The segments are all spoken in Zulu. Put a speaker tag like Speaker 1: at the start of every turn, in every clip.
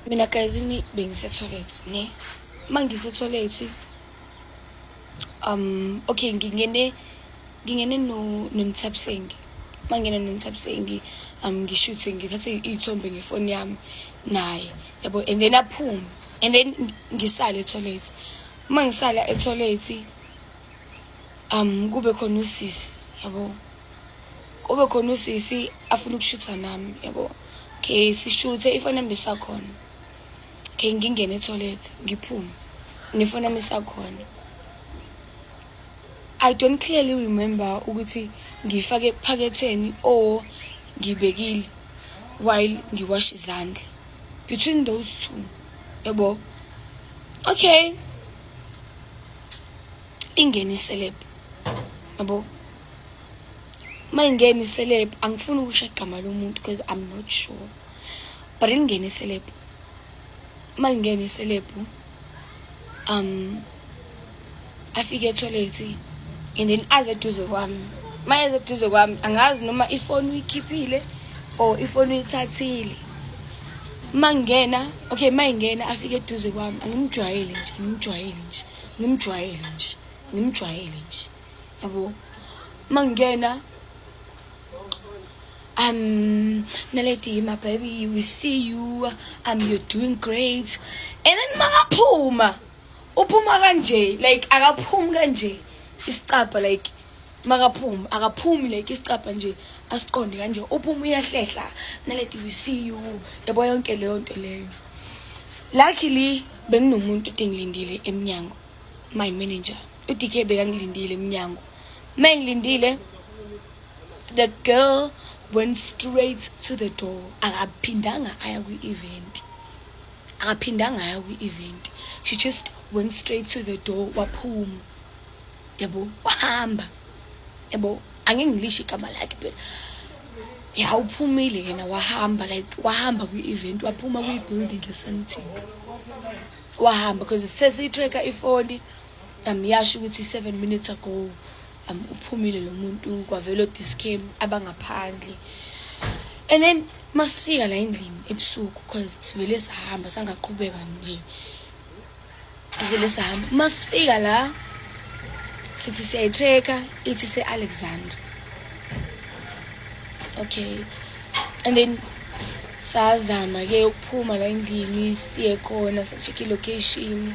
Speaker 1: Mina guys bengise toilet ne mangise toilet okay ngingene no Nthabiseng mangena no Nthabiseng ngishuthe ngithathe izithombe ngefoni yami naye yabo and then aphuma and then ngisala toilet mangisala toilet kube khona usisi yabo kube khona usisi afuna ukushutha nami yabo okay sishuthe ifoni yami besakhona okay ngingene toilet ngiphume nefoni yami esakhona. I don't clearly remember ukuthi ngifake ephaketheni or ngibekile while ngiwash izandla between those two yabo okay ingene iseleb yabo mangene iseleb angifuni ukusho igama lomuntu because I'm not sure but ingene iseleb mangene iseleb afike toilet and then azeduze kwami mayezeduze kwami angazi noma ifoni uyikhipile or ifoni uyithathile mangena okay mayingena afike eduze kwami angimjwayele nje yabo mangena Naledi my baby we see you you're doing great and then makaphuma uphuma kanje like akaphumi kanje isicapha like makaphuma akaphumi like isicapha nje asiqonde kanje uphuma uyahlehla Naledi we see you yabo yonke leyo nto leyo. Luckily benginomuntu engilindile eminyango my manager uDK bekangilindile eminyango mangilindile the girl went straight to the door akaphindanga aya kwi-event she just went straight to the door waphuma yabo wahamba yabo angengilishi igama lakhe but yeah uphumile yena wahamba kwi-event waphuma kwi-building eSandton wahamba because it says i-tracker ifoni yasho ukuthi 7 minutes ago uphumile lo muntu kwavela discam abangaphandle and then masifika la endlini ebusuku because sivele sahamba sangaqhubeka nje sivele sahamba masifika la sithi siyayitracker ithi se-Alexandra okay and then sazama ke ukuphuma la endlini siye khona sa-check i-location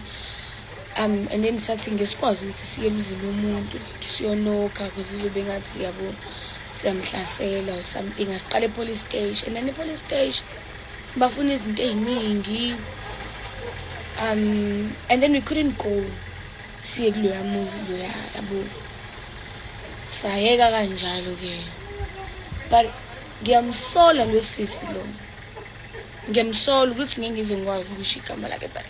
Speaker 1: and then sathi ngesikwazi ukuthi siye emzini womuntu siyonoka because izobe ngathi yabo siyamhlasela or something asiqale police station and then police station bafuna izinto eziningi and then we couldn't go siye kuloya muzi loya yabo sayeka kanjalo ke but ngiyamsola lo sisi lo ngiyamsola ukuthi ngeke ngize ngikwazi ukusho igama lakhe but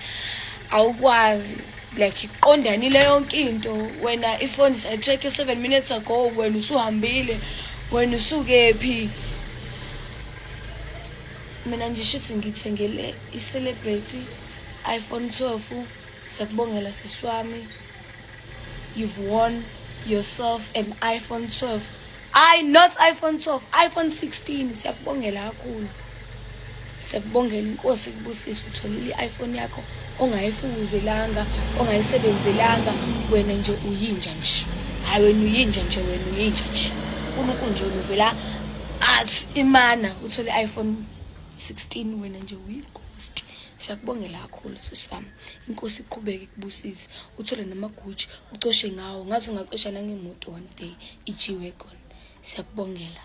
Speaker 1: awukwazi like iqondanile yonke into wena ifoni sayi-track 7 minutes ago wena usuhambile wena usukephi mina nje shithi ngithengele i-celebrity iPhone 12 siyakubongela sisi wami you've won yourself an iPhone 12 not iPhone 12 iPhone 16 siyakubongela kakhulu siyakubongela inkosi kubusisa utholile iPhone yakho ongayifuzelanga ongayisebenzelanga wena nje uyinja nje hayi wena uyinja nje uNkulunkulu uvela athi imana uthole iPhone 16 wena nje uyighost. Siyakubongela kakhulu sisi wami inkosi iqhubeke kubusisa uthole namaguji ucoshe ngawo ngathi ungaqesha nangemoto one day ijiwe khona siyakubongela.